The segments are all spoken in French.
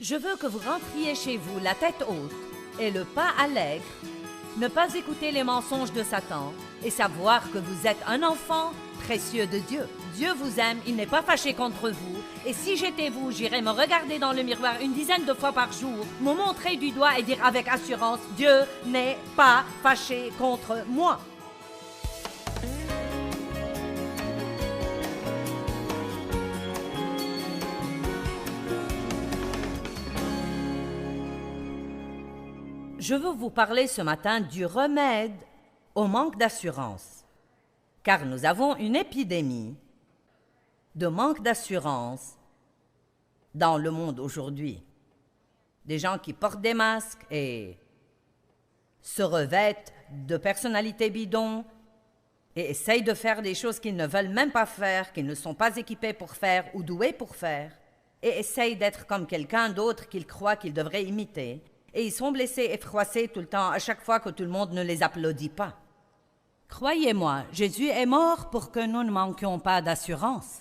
Je veux que vous rentriez chez vous la tête haute et le pas allègre, ne pas écouter les mensonges de Satan et savoir que vous êtes un enfant précieux de Dieu. Dieu vous aime, il n'est pas fâché contre vous. Et si j'étais vous, j'irais me regarder dans le miroir une dizaine de fois par jour, me montrer du doigt et dire avec assurance, Dieu n'est pas fâché contre moi. Je veux vous parler ce matin du remède au manque d'assurance, car nous avons une épidémie de manque d'assurance dans le monde aujourd'hui. Des gens qui portent des masques et se revêtent de personnalités bidons et essayent de faire des choses qu'ils ne veulent même pas faire, qu'ils ne sont pas équipés pour faire ou doués pour faire, et essayent d'être comme quelqu'un d'autre qu'ils croient qu'ils devraient imiter. Et ils sont blessés et froissés tout le temps à chaque fois que tout le monde ne les applaudit pas. Croyez-moi, Jésus est mort pour que nous ne manquions pas d'assurance.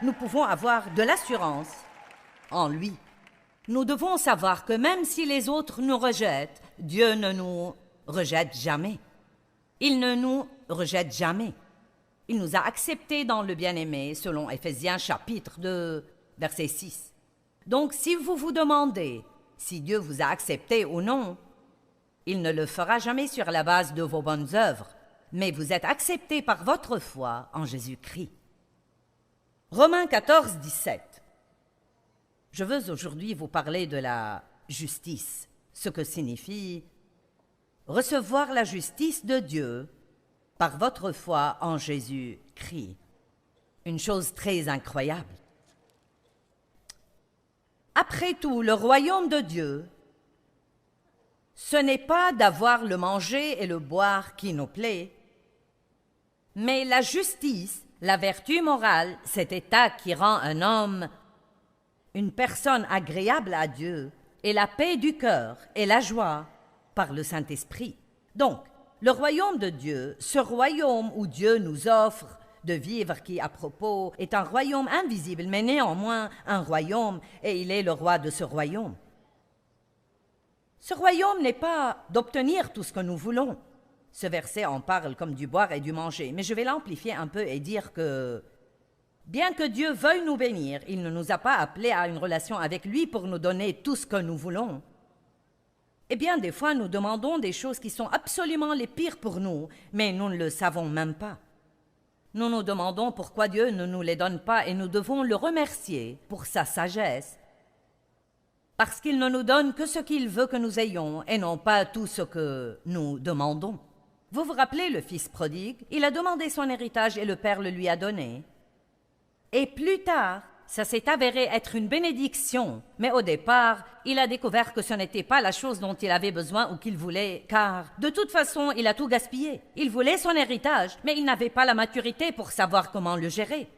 Nous pouvons avoir de l'assurance en lui. Nous devons savoir que même si les autres nous rejettent, Dieu ne nous rejette jamais. Il ne nous rejette jamais. Il nous a acceptés dans le bien-aimé, selon Éphésiens chapitre 2, verset 6. Donc si vous vous demandez si Dieu vous a accepté ou non, il ne le fera jamais sur la base de vos bonnes œuvres, mais vous êtes acceptés par votre foi en Jésus-Christ. Romains 14, 17. Je veux aujourd'hui vous parler de la justice, ce que signifie recevoir la justice de Dieu par votre foi en Jésus-Christ. Une chose très incroyable. Après tout, le royaume de Dieu, ce n'est pas d'avoir le manger et le boire qui nous plaît, mais la justice, la vertu morale, cet état qui rend un homme une personne agréable à Dieu, et la paix du cœur et la joie par le Saint-Esprit. Donc, le royaume de Dieu, ce royaume où Dieu nous offre de vivre qui, à propos, est un royaume invisible, mais néanmoins un royaume, et il est le roi de ce royaume. Ce royaume n'est pas d'obtenir tout ce que nous voulons. Ce verset en parle comme du boire et du manger, mais je vais l'amplifier un peu et dire que, bien que Dieu veuille nous bénir, il ne nous a pas appelés à une relation avec lui pour nous donner tout ce que nous voulons. Eh bien, des fois, nous demandons des choses qui sont absolument les pires pour nous, mais nous ne le savons même pas. Nous nous demandons pourquoi Dieu ne nous les donne pas et nous devons le remercier pour sa sagesse, parce qu'il ne nous donne que ce qu'il veut que nous ayons et non pas tout ce que nous demandons. Vous vous rappelez le fils prodigue? Il a demandé son héritage et le père le lui a donné. Et plus tard, ça s'est avéré être une bénédiction, mais au départ, il a découvert que ce n'était pas la chose dont il avait besoin ou qu'il voulait, car de toute façon, il a tout gaspillé. Il voulait son héritage, mais il n'avait pas la maturité pour savoir comment le gérer.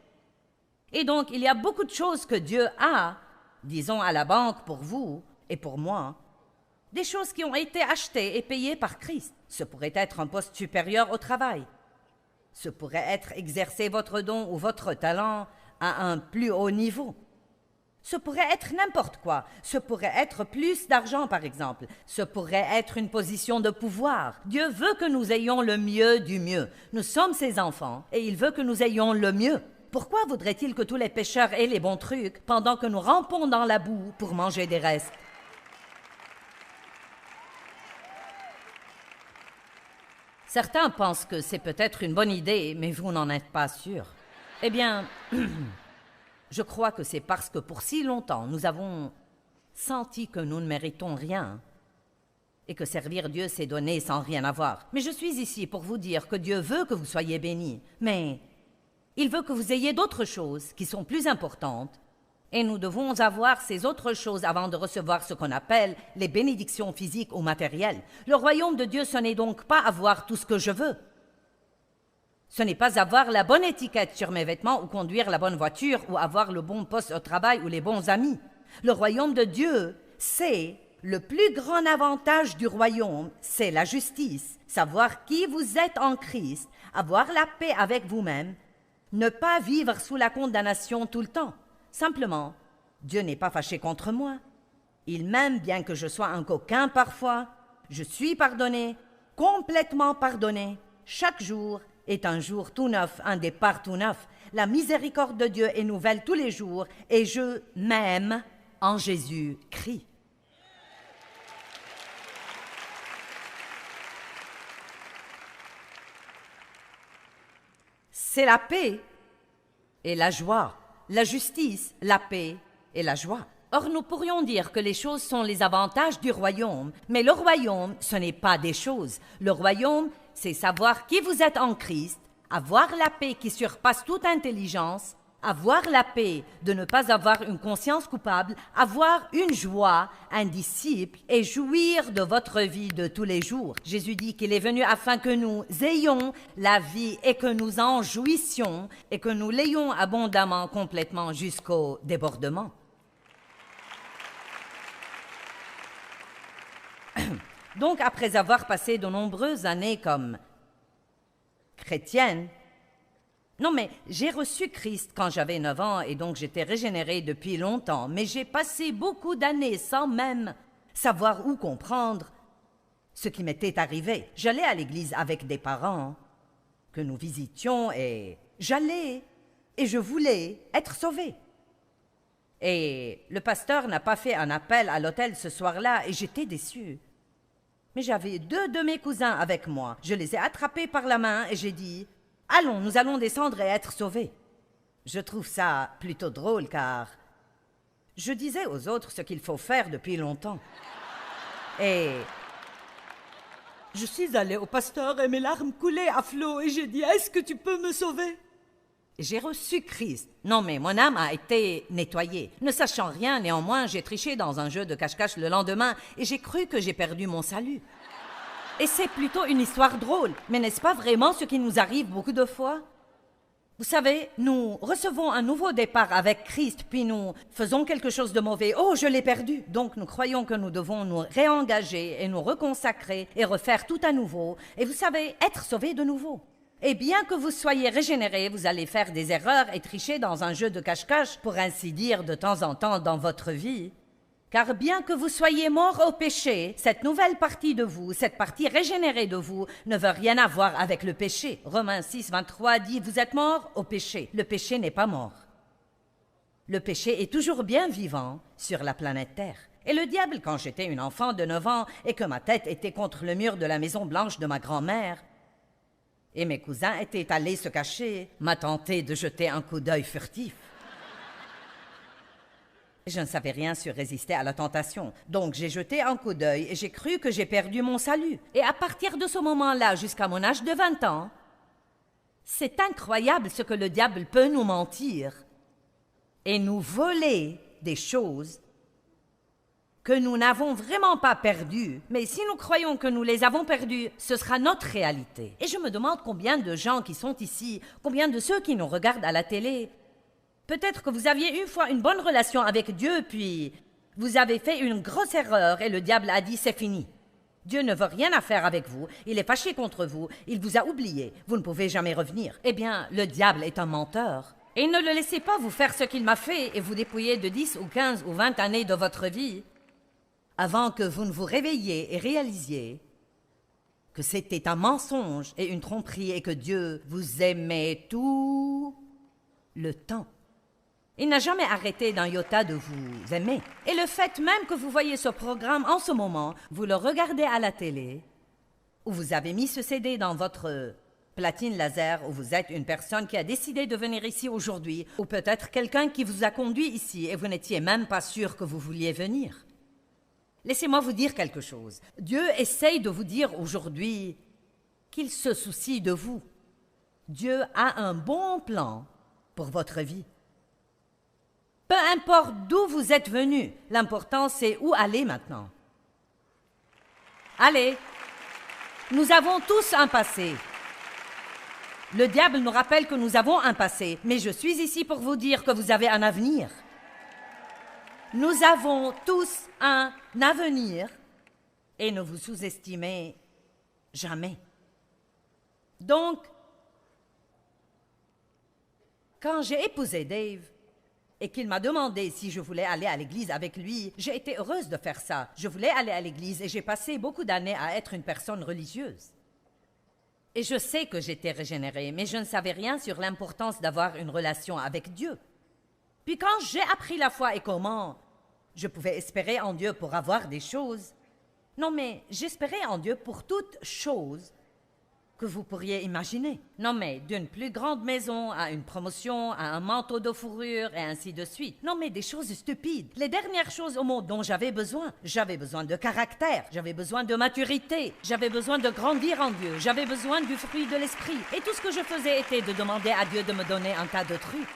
Et donc, il y a beaucoup de choses que Dieu a, disons à la banque pour vous et pour moi, des choses qui ont été achetées et payées par Christ. Ce pourrait être un poste supérieur au travail. Ce pourrait être exercer votre don ou votre talent à un plus haut niveau. Ce pourrait être n'importe quoi. Ce pourrait être plus d'argent, par exemple. Ce pourrait être une position de pouvoir. Dieu veut que nous ayons le mieux du mieux. Nous sommes ses enfants et il veut que nous ayons le mieux. Pourquoi voudrait-il que tous les pécheurs aient les bons trucs pendant que nous rampons dans la boue pour manger des restes? Certains pensent que c'est peut-être une bonne idée, mais vous n'en êtes pas sûr. Eh bien, je crois que c'est parce que pour si longtemps, nous avons senti que nous ne méritons rien et que servir Dieu, c'est donner sans rien avoir. Mais je suis ici pour vous dire que Dieu veut que vous soyez bénis, mais il veut que vous ayez d'autres choses qui sont plus importantes et nous devons avoir ces autres choses avant de recevoir ce qu'on appelle les bénédictions physiques ou matérielles. Le royaume de Dieu, ce n'est donc pas avoir tout ce que je veux. Ce n'est pas avoir la bonne étiquette sur mes vêtements ou conduire la bonne voiture ou avoir le bon poste au travail ou les bons amis. Le royaume de Dieu, c'est le plus grand avantage du royaume, c'est la justice, savoir qui vous êtes en Christ, avoir la paix avec vous-même, ne pas vivre sous la condamnation tout le temps. Simplement, Dieu n'est pas fâché contre moi. Il m'aime bien que je sois un coquin parfois. Je suis pardonné, complètement pardonné. Chaque jour est un jour tout neuf, un départ tout neuf. La miséricorde de Dieu est nouvelle tous les jours et je m'aime en Jésus-Christ. C'est la paix et la joie, la justice, la paix et la joie. Or, nous pourrions dire que les choses sont les avantages du royaume, mais le royaume, ce n'est pas des choses. Le royaume, c'est savoir qui vous êtes en Christ, avoir la paix qui surpasse toute intelligence, avoir la paix de ne pas avoir une conscience coupable, avoir une joie, un disciple et jouir de votre vie de tous les jours. Jésus dit qu'il est venu afin que nous ayons la vie et que nous en jouissions et que nous l'ayons abondamment, complètement jusqu'au débordement. Donc, après avoir passé de nombreuses années comme chrétienne, non, mais j'ai reçu Christ quand j'avais 9 ans et donc j'étais régénérée depuis longtemps. Mais j'ai passé beaucoup d'années sans même savoir ou comprendre ce qui m'était arrivé. J'allais à l'église avec des parents que nous visitions et j'allais et je voulais être sauvée. Et le pasteur n'a pas fait un appel à l'hôtel ce soir-là et j'étais déçue. Mais j'avais 2 de mes cousins avec moi. Je les ai attrapés par la main et j'ai dit... Allons, nous allons descendre et être sauvés. Je trouve ça plutôt drôle car je disais aux autres ce qu'il faut faire depuis longtemps. Et je suis allée au pasteur et mes larmes coulaient à flots et j'ai dit « Est-ce que tu peux me sauver ?» J'ai reçu Christ. Non, mais mon âme a été nettoyée. Ne sachant rien, néanmoins, j'ai triché dans un jeu de cache-cache le lendemain et j'ai cru que j'ai perdu mon salut. Et c'est plutôt une histoire drôle, mais n'est-ce pas vraiment ce qui nous arrive beaucoup de fois? Vous savez, nous recevons un nouveau départ avec Christ, puis nous faisons quelque chose de mauvais. Oh, je l'ai perdu! Donc nous croyons que nous devons nous réengager et nous reconsacrer et refaire tout à nouveau. Et vous savez, être sauvés de nouveau. Et bien que vous soyez régénérés, vous allez faire des erreurs et tricher dans un jeu de cache-cache, pour ainsi dire, de temps en temps dans votre vie. Car bien que vous soyez mort au péché, cette nouvelle partie de vous, cette partie régénérée de vous, ne veut rien avoir avec le péché. Romains 6, 23 dit « Vous êtes morts au péché ». Le péché n'est pas mort. Le péché est toujours bien vivant sur la planète Terre. Et le diable, quand j'étais une enfant de 9 ans et que ma tête était contre le mur de la maison blanche de ma grand-mère, et mes cousins étaient allés se cacher, m'a tenté de jeter un coup d'œil furtif. Je ne savais rien sur résister à la tentation. Donc j'ai jeté un coup d'œil et j'ai cru que j'ai perdu mon salut. Et à partir de ce moment-là, jusqu'à mon âge de 20 ans, c'est incroyable ce que le diable peut nous mentir et nous voler des choses que nous n'avons vraiment pas perdues. Mais si nous croyons que nous les avons perdues, ce sera notre réalité. Et je me demande combien de gens qui sont ici, combien de ceux qui nous regardent à la télé, peut-être que vous aviez une fois une bonne relation avec Dieu, puis vous avez fait une grosse erreur et le diable a dit « c'est fini ». Dieu ne veut rien à faire avec vous, il est fâché contre vous, il vous a oublié, vous ne pouvez jamais revenir. Eh bien, le diable est un menteur. Et ne le laissez pas vous faire ce qu'il m'a fait et vous dépouiller de 10 ou 15 ou 20 années de votre vie avant que vous ne vous réveilliez et réalisiez que c'était un mensonge et une tromperie et que Dieu vous aimait tout le temps. Il n'a jamais arrêté d'un iota de vous aimer. Et le fait même que vous voyez ce programme en ce moment, vous le regardez à la télé, ou vous avez mis ce CD dans votre platine laser, ou vous êtes une personne qui a décidé de venir ici aujourd'hui, ou peut-être quelqu'un qui vous a conduit ici et vous n'étiez même pas sûr que vous vouliez venir. Laissez-moi vous dire quelque chose. Dieu essaye de vous dire aujourd'hui qu'il se soucie de vous. Dieu a un bon plan pour votre vie. Peu importe d'où vous êtes venu, l'important c'est où aller maintenant. Allez, nous avons tous un passé. Le diable nous rappelle que nous avons un passé, mais je suis ici pour vous dire que vous avez un avenir. Nous avons tous un avenir et ne vous sous-estimez jamais. Donc, quand j'ai épousé Dave, et qu'il m'a demandé si je voulais aller à l'église avec lui, j'ai été heureuse de faire ça. Je voulais aller à l'église et j'ai passé beaucoup d'années à être une personne religieuse. Et je sais que j'étais régénérée, mais je ne savais rien sur l'importance d'avoir une relation avec Dieu. Puis quand j'ai appris la foi et comment je pouvais espérer en Dieu pour avoir des choses, non mais j'espérais en Dieu pour toutes choses que vous pourriez imaginer. Non mais d'une plus grande maison à une promotion, à un manteau de fourrure et ainsi de suite. Non mais des choses stupides. Les dernières choses au monde dont j'avais besoin. J'avais besoin de caractère, j'avais besoin de maturité, j'avais besoin de grandir en Dieu, j'avais besoin du fruit de l'esprit. Et tout ce que je faisais était de demander à Dieu de me donner un tas de trucs.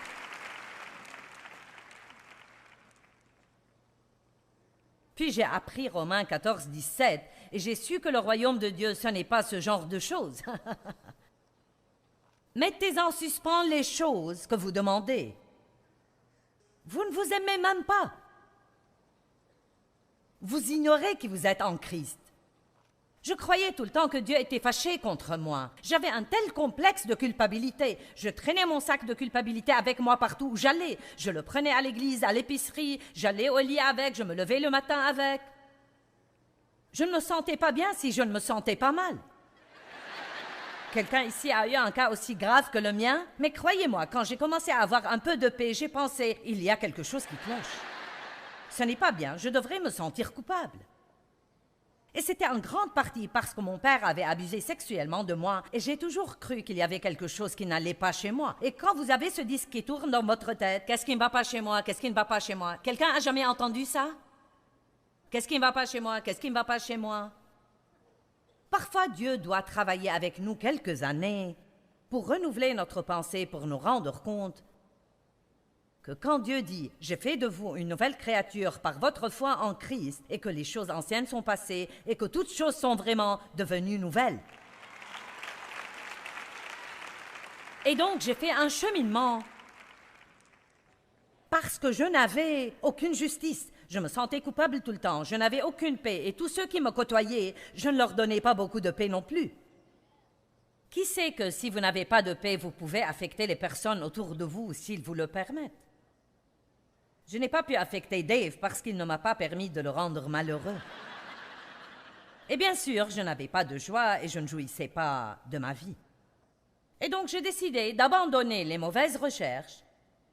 Puis j'ai appris Romains 14, 17, et j'ai su que le royaume de Dieu, ce n'est pas ce genre de choses. Mettez en suspens les choses que vous demandez. Vous ne vous aimez même pas. Vous ignorez qui vous êtes en Christ. Je croyais tout le temps que Dieu était fâché contre moi. J'avais un tel complexe de culpabilité. Je traînais mon sac de culpabilité avec moi partout où j'allais. Je le prenais à l'église, à l'épicerie, j'allais au lit avec, je me levais le matin avec. Je ne me sentais pas bien si je ne me sentais pas mal. Quelqu'un ici a eu un cas aussi grave que le mien? Mais croyez-moi, quand j'ai commencé à avoir un peu de paix, j'ai pensé, il y a quelque chose qui cloche. Ce n'est pas bien, je devrais me sentir coupable. Et c'était en grande partie parce que mon père avait abusé sexuellement de moi et j'ai toujours cru qu'il y avait quelque chose qui n'allait pas chez moi. Et quand vous avez ce disque qui tourne dans votre tête, qu'est-ce qui ne va pas chez moi, qu'est-ce qui ne va pas chez moi? Quelqu'un a jamais entendu ça? Qu'est-ce qui ne va pas chez moi, qu'est-ce qui ne va pas chez moi? Parfois, Dieu doit travailler avec nous quelques années pour renouveler notre pensée, pour nous rendre compte que quand Dieu dit « J'ai fait de vous une nouvelle créature par votre foi en Christ et que les choses anciennes sont passées et que toutes choses sont vraiment devenues nouvelles. » Et donc, j'ai fait un cheminement parce que je n'avais aucune justice. Je me sentais coupable tout le temps, je n'avais aucune paix et tous ceux qui me côtoyaient, je ne leur donnais pas beaucoup de paix non plus. Qui sait que si vous n'avez pas de paix, vous pouvez affecter les personnes autour de vous s'ils vous le permettent? Je n'ai pas pu affecter Dave parce qu'il ne m'a pas permis de le rendre malheureux. Et bien sûr, je n'avais pas de joie et je ne jouissais pas de ma vie. Et donc j'ai décidé d'abandonner les mauvaises recherches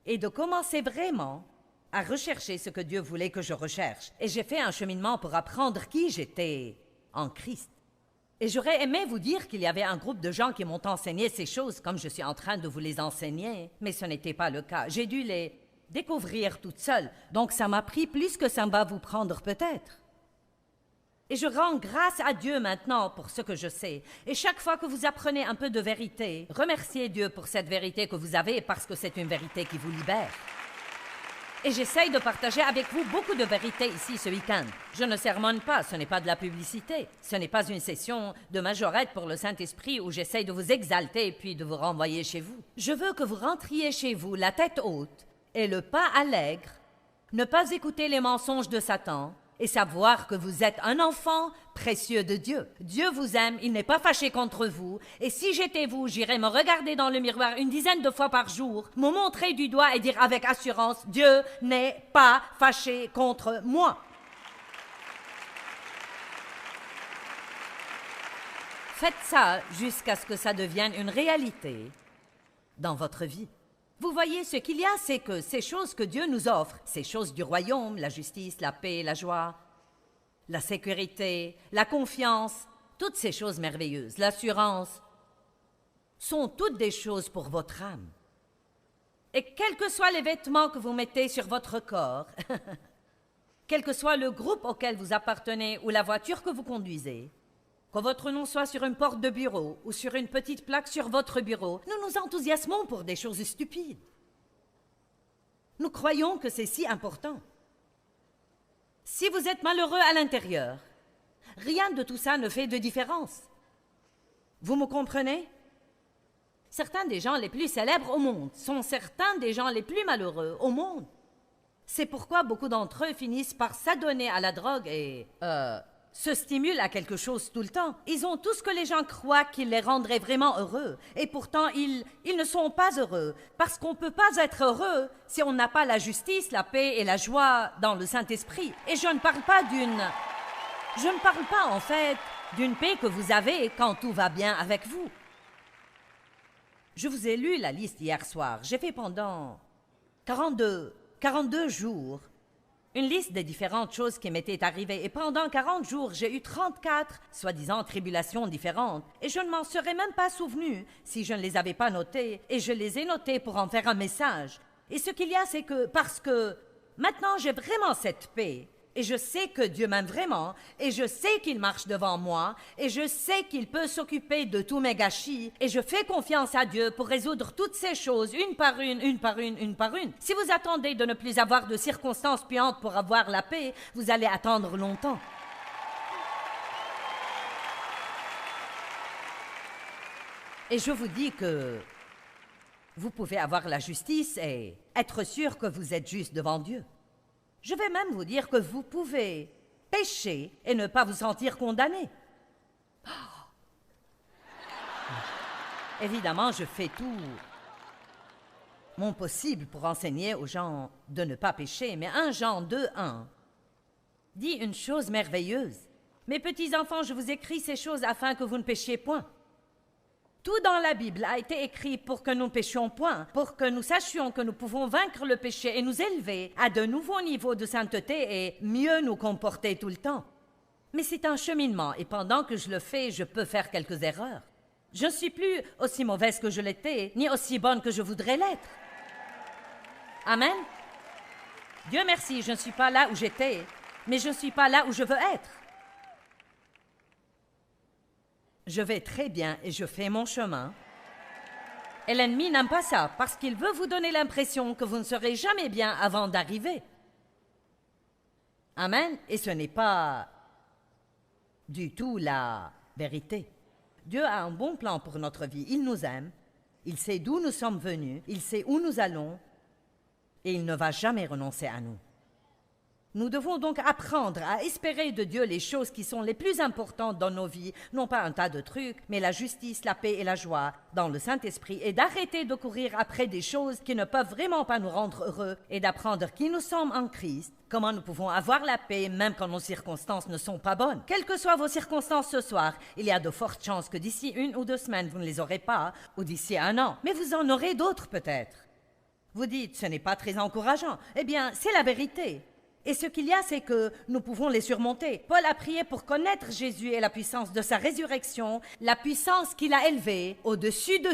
et de commencer vraiment à rechercher ce que Dieu voulait que je recherche. Et j'ai fait un cheminement pour apprendre qui j'étais en Christ. Et j'aurais aimé vous dire qu'il y avait un groupe de gens qui m'ont enseigné ces choses comme je suis en train de vous les enseigner, mais ce n'était pas le cas. J'ai dû les découvrir toute seule, donc ça m'a pris plus que ça va vous prendre peut-être. Et je rends grâce à Dieu maintenant pour ce que je sais. Et chaque fois que vous apprenez un peu de vérité, remerciez Dieu pour cette vérité que vous avez parce que c'est une vérité qui vous libère. Et j'essaye de partager avec vous beaucoup de vérités ici ce week-end. Je ne sermonne pas, ce n'est pas de la publicité. Ce n'est pas une session de majorette pour le Saint-Esprit où j'essaye de vous exalter puis de vous renvoyer chez vous. Je veux que vous rentriez chez vous la tête haute et le pas allègre, ne pas écouter les mensonges de Satan et savoir que vous êtes un enfant précieux de Dieu. Dieu vous aime, il n'est pas fâché contre vous, et si j'étais vous, j'irais me regarder dans le miroir une dizaine de fois par jour, me montrer du doigt et dire avec assurance, Dieu n'est pas fâché contre moi. Faites ça jusqu'à ce que ça devienne une réalité dans votre vie. Vous voyez, ce qu'il y a, c'est que ces choses que Dieu nous offre, ces choses du royaume, la justice, la paix, la joie, la sécurité, la confiance, toutes ces choses merveilleuses, l'assurance, sont toutes des choses pour votre âme. Et quels que soient les vêtements que vous mettez sur votre corps, quel que soit le groupe auquel vous appartenez ou la voiture que vous conduisez, que votre nom soit sur une porte de bureau ou sur une petite plaque sur votre bureau, nous nous enthousiasmons pour des choses stupides. Nous croyons que c'est si important. Si vous êtes malheureux à l'intérieur, rien de tout ça ne fait de différence. Vous me comprenez? Certains des gens les plus célèbres au monde sont certains des gens les plus malheureux au monde. C'est pourquoi beaucoup d'entre eux finissent par s'adonner à la drogue et se stimulent à quelque chose tout le temps. Ils ont tout ce que les gens croient qui les rendrait vraiment heureux. Et pourtant, ils ne sont pas heureux. Parce qu'on ne peut pas être heureux si on n'a pas la justice, la paix et la joie dans le Saint-Esprit. Et je ne parle pas en fait d'une paix que vous avez quand tout va bien avec vous. Je vous ai lu la liste hier soir. J'ai fait pendant 42 jours une liste des différentes choses qui m'étaient arrivées. Et pendant 40 jours, j'ai eu 34, soi-disant, tribulations différentes. Et je ne m'en serais même pas souvenu si je ne les avais pas notées. Et je les ai notées pour en faire un message. Et ce qu'il y a, c'est que parce que maintenant j'ai vraiment cette paix, et je sais que Dieu m'aime vraiment, et je sais qu'il marche devant moi, et je sais qu'il peut s'occuper de tous mes gâchis, et je fais confiance à Dieu pour résoudre toutes ces choses, une par une, une par une, une par une. Si vous attendez de ne plus avoir de circonstances puantes pour avoir la paix, vous allez attendre longtemps. Et je vous dis que vous pouvez avoir la justice et être sûr que vous êtes juste devant Dieu. Je vais même vous dire que vous pouvez pécher et ne pas vous sentir condamné. Évidemment, je fais tout mon possible pour enseigner aux gens de ne pas pécher, mais 1 Jean 2:1 dit une chose merveilleuse. Mes petits enfants, je vous écris ces choses afin que vous ne péchiez point. Tout dans la Bible a été écrit pour que nous ne péchions point, pour que nous sachions que nous pouvons vaincre le péché et nous élever à de nouveaux niveaux de sainteté et mieux nous comporter tout le temps. Mais c'est un cheminement et pendant que je le fais, je peux faire quelques erreurs. Je ne suis plus aussi mauvaise que je l'étais, ni aussi bonne que je voudrais l'être. Amen. Dieu merci, je ne suis pas là où j'étais, mais je ne suis pas là où je veux être. Je vais très bien et je fais mon chemin. Et l'ennemi n'aime pas ça parce qu'il veut vous donner l'impression que vous ne serez jamais bien avant d'arriver. Amen. Et ce n'est pas du tout la vérité. Dieu a un bon plan pour notre vie. Il nous aime. Il sait d'où nous sommes venus. Il sait où nous allons. Et il ne va jamais renoncer à nous. Nous devons donc apprendre à espérer de Dieu les choses qui sont les plus importantes dans nos vies, non pas un tas de trucs, mais la justice, la paix et la joie dans le Saint-Esprit, et d'arrêter de courir après des choses qui ne peuvent vraiment pas nous rendre heureux, et d'apprendre qui nous sommes en Christ, comment nous pouvons avoir la paix même quand nos circonstances ne sont pas bonnes. Quelles que soient vos circonstances ce soir, il y a de fortes chances que d'ici 1 ou 2 semaines, vous ne les aurez pas, ou d'ici 1 an, mais vous en aurez d'autres peut-être. Vous dites, ce n'est pas très encourageant. Eh bien, c'est la vérité. Et ce qu'il y a, c'est que nous pouvons les surmonter. Paul a prié pour connaître Jésus et la puissance de sa résurrection, la puissance qu'il a élevée au-dessus de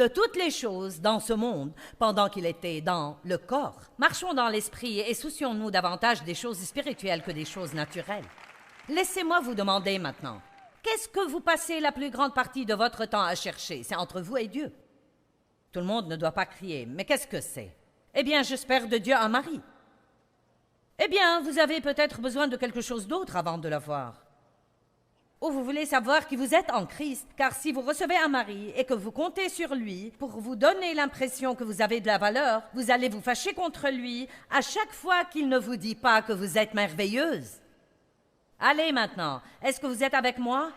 toutes les choses dans ce monde pendant qu'il était dans le corps. Marchons dans l'esprit et soucions-nous davantage des choses spirituelles que des choses naturelles. Laissez-moi vous demander maintenant, qu'est-ce que vous passez la plus grande partie de votre temps à chercher? C'est entre vous et Dieu. Tout le monde ne doit pas crier, mais qu'est-ce que c'est? Eh bien, j'espère de Dieu un mari. Eh bien, vous avez peut-être besoin de quelque chose d'autre avant de l'avoir. Ou vous voulez savoir qui vous êtes en Christ, car si vous recevez un mari et que vous comptez sur lui pour vous donner l'impression que vous avez de la valeur, vous allez vous fâcher contre lui à chaque fois qu'il ne vous dit pas que vous êtes merveilleuse. Allez maintenant, est-ce que vous êtes avec moi?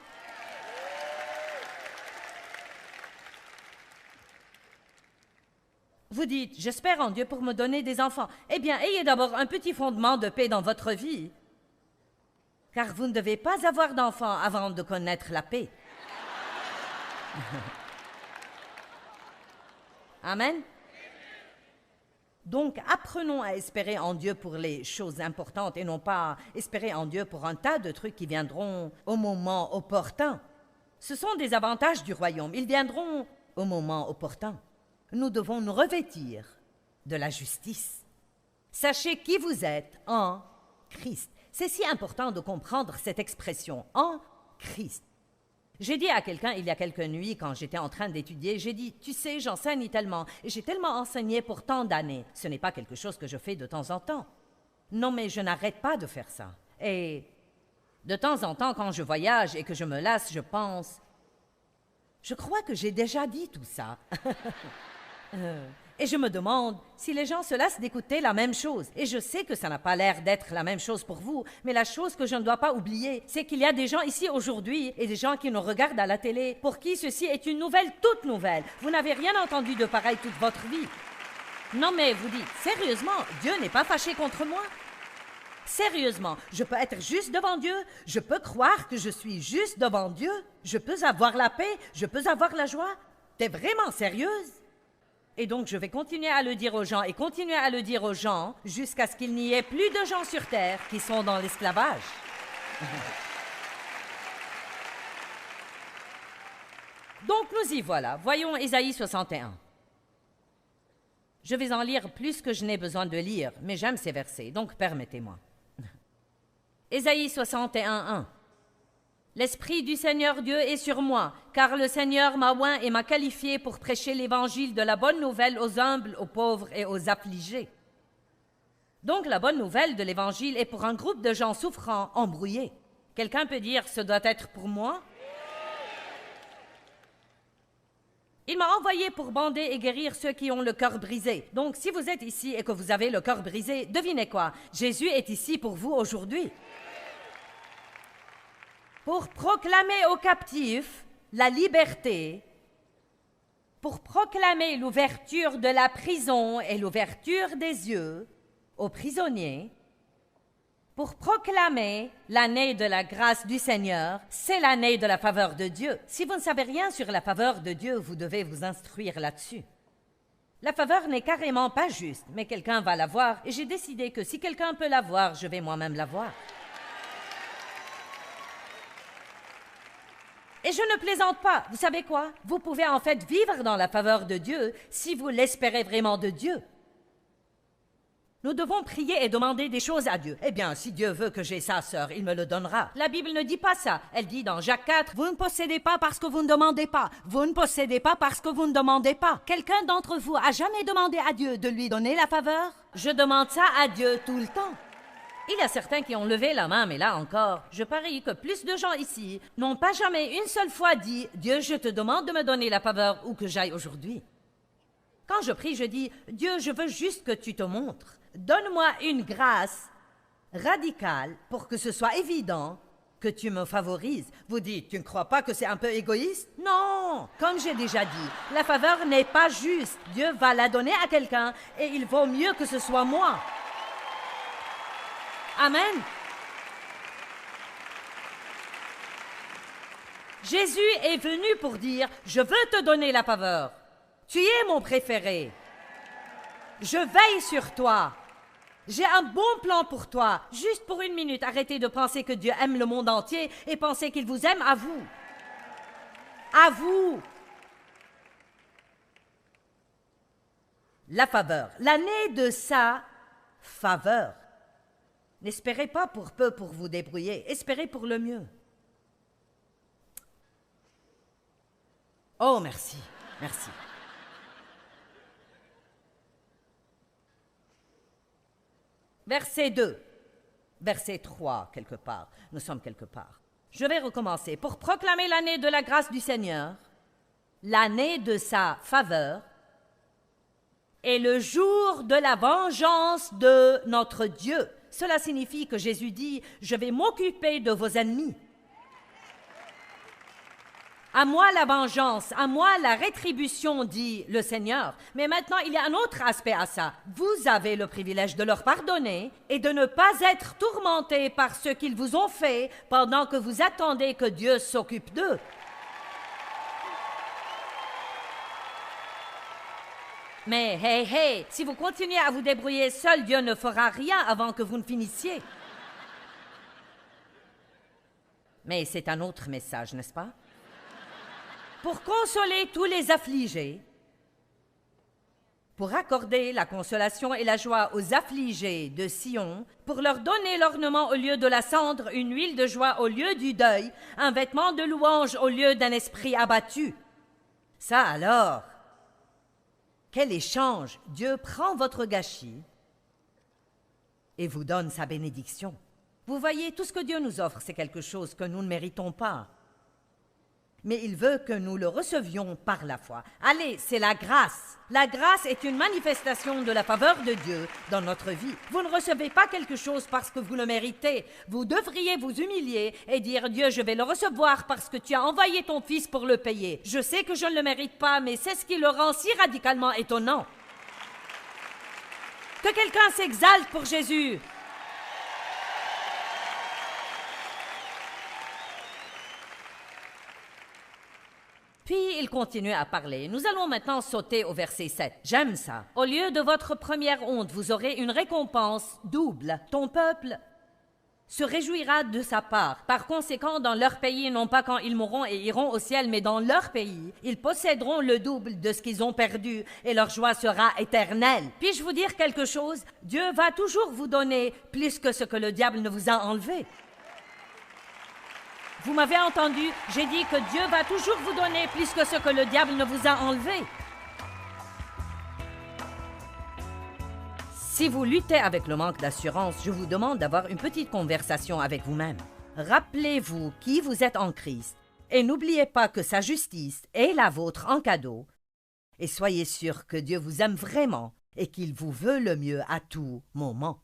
Vous dites, j'espère en Dieu pour me donner des enfants. Eh bien, ayez d'abord un petit fondement de paix dans votre vie. Car vous ne devez pas avoir d'enfants avant de connaître la paix. Amen. Donc, apprenons à espérer en Dieu pour les choses importantes et non pas espérer en Dieu pour un tas de trucs qui viendront au moment opportun. Ce sont des avantages du royaume. Ils viendront au moment opportun. Nous devons nous revêtir de la justice. Sachez qui vous êtes en Christ. C'est si important de comprendre cette expression, en Christ. J'ai dit à quelqu'un il y a quelques nuits, quand j'étais en train d'étudier, j'ai dit, tu sais, j'enseigne tellement, et j'ai tellement enseigné pour tant d'années. Ce n'est pas quelque chose que je fais de temps en temps. Non, mais je n'arrête pas de faire ça. Et de temps en temps, quand je voyage et que je me lasse, je pense, je crois que j'ai déjà dit tout ça. Et je me demande si les gens se lassent d'écouter la même chose. Et je sais que ça n'a pas l'air d'être la même chose pour vous, mais la chose que je ne dois pas oublier, c'est qu'il y a des gens ici aujourd'hui et des gens qui nous regardent à la télé pour qui ceci est une nouvelle toute nouvelle. Vous n'avez rien entendu de pareil toute votre vie. Non mais vous dites, sérieusement, Dieu n'est pas fâché contre moi? Sérieusement, je peux être juste devant Dieu, je peux croire que je suis juste devant Dieu, je peux avoir la paix, je peux avoir la joie. T'es vraiment sérieuse? Et donc je vais continuer à le dire aux gens et continuer à le dire aux gens jusqu'à ce qu'il n'y ait plus de gens sur terre qui sont dans l'esclavage. Donc nous y voilà. Voyons Ésaïe 61. Je vais en lire plus que je n'ai besoin de lire, mais j'aime ces versets, donc permettez-moi. Ésaïe 61, 1. L'Esprit du Seigneur Dieu est sur moi, car le Seigneur m'a oint et m'a qualifié pour prêcher l'évangile de la bonne nouvelle aux humbles, aux pauvres et aux affligés. Donc la bonne nouvelle de l'évangile est pour un groupe de gens souffrants, embrouillés. Quelqu'un peut dire, ce doit être pour moi? Il m'a envoyé pour bander et guérir ceux qui ont le cœur brisé. Donc si vous êtes ici et que vous avez le cœur brisé, devinez quoi? Jésus est ici pour vous aujourd'hui. Pour proclamer aux captifs la liberté, pour proclamer l'ouverture de la prison et l'ouverture des yeux aux prisonniers, pour proclamer l'année de la grâce du Seigneur, c'est l'année de la faveur de Dieu. Si vous ne savez rien sur la faveur de Dieu, vous devez vous instruire là-dessus. La faveur n'est carrément pas juste, mais quelqu'un va la voir, et j'ai décidé que si quelqu'un peut la voir, je vais moi-même la voir. Et je ne plaisante pas. Vous savez quoi? Vous pouvez en fait vivre dans la faveur de Dieu si vous l'espérez vraiment de Dieu. Nous devons prier et demander des choses à Dieu. Eh bien, si Dieu veut que j'ai ça, sœur, il me le donnera. La Bible ne dit pas ça. Elle dit dans Jacques 4, « Vous ne possédez pas parce que vous ne demandez pas. Vous ne possédez pas parce que vous ne demandez pas. » Quelqu'un d'entre vous a jamais demandé à Dieu de lui donner la faveur? Je demande ça à Dieu tout le temps. Il y a certains qui ont levé la main, mais là encore, je parie que plus de gens ici n'ont pas jamais une seule fois dit « Dieu, je te demande de me donner la faveur où que j'aille aujourd'hui. » Quand je prie, je dis « Dieu, je veux juste que tu te montres. Donne-moi une grâce radicale pour que ce soit évident que tu me favorises. » Vous dites « Tu ne crois pas que c'est un peu égoïste? » Non! Comme j'ai déjà dit, la faveur n'est pas juste. Dieu va la donner à quelqu'un et il vaut mieux que ce soit moi. Amen. Jésus est venu pour dire, je veux te donner la faveur. Tu es mon préféré. Je veille sur toi. J'ai un bon plan pour toi. Juste pour une minute, arrêtez de penser que Dieu aime le monde entier et pensez qu'il vous aime à vous. À vous. La faveur. L'année de sa faveur. N'espérez pas pour peu pour vous débrouiller, espérez pour le mieux. Oh, merci, merci. Verset 2, verset 3, quelque part. Nous sommes quelque part. Je vais recommencer. Pour proclamer l'année de la grâce du Seigneur, l'année de sa faveur, et le jour de la vengeance de notre Dieu. Cela signifie que Jésus dit, je vais m'occuper de vos ennemis. À moi la vengeance, à moi la rétribution, dit le Seigneur. Mais maintenant, il y a un autre aspect à ça. Vous avez le privilège de leur pardonner et de ne pas être tourmentés par ce qu'ils vous ont fait pendant que vous attendez que Dieu s'occupe d'eux. Mais hey, si vous continuez à vous débrouiller seul, Dieu ne fera rien avant que vous ne finissiez. Mais c'est un autre message, n'est-ce pas? Pour consoler tous les affligés, pour accorder la consolation et la joie aux affligés de Sion, pour leur donner l'ornement au lieu de la cendre, une huile de joie au lieu du deuil, un vêtement de louange au lieu d'un esprit abattu. Ça alors, quel échange! Dieu prend votre gâchis et vous donne sa bénédiction. Vous voyez, tout ce que Dieu nous offre, c'est quelque chose que nous ne méritons pas. mais il veut que nous le recevions par la foi. Allez, c'est la grâce. La grâce est une manifestation de la faveur de Dieu dans notre vie. Vous ne recevez pas quelque chose parce que vous le méritez. Vous devriez vous humilier et dire, Dieu, je vais le recevoir parce que tu as envoyé ton Fils pour le payer. Je sais que je ne le mérite pas, mais c'est ce qui le rend si radicalement étonnant. Que quelqu'un s'exalte pour Jésus. Puis il continue à parler. Nous allons maintenant sauter au verset 7. J'aime ça. Au lieu de votre première honte, vous aurez une récompense double. Ton peuple se réjouira de sa part. Par conséquent, dans leur pays, non pas quand ils mourront et iront au ciel, mais dans leur pays, ils posséderont le double de ce qu'ils ont perdu et leur joie sera éternelle. Puis-je vous dire quelque chose? Dieu va toujours vous donner plus que ce que le diable ne vous a enlevé. Vous m'avez entendu, j'ai dit que Dieu va toujours vous donner plus que ce que le diable ne vous a enlevé. Si vous luttez avec le manque d'assurance, je vous demande d'avoir une petite conversation avec vous-même. Rappelez-vous qui vous êtes en Christ et n'oubliez pas que sa justice est la vôtre en cadeau. Et soyez sûr que Dieu vous aime vraiment et qu'il vous veut le mieux à tout moment.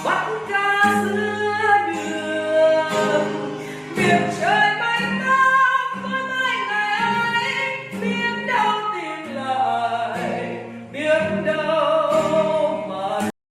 What?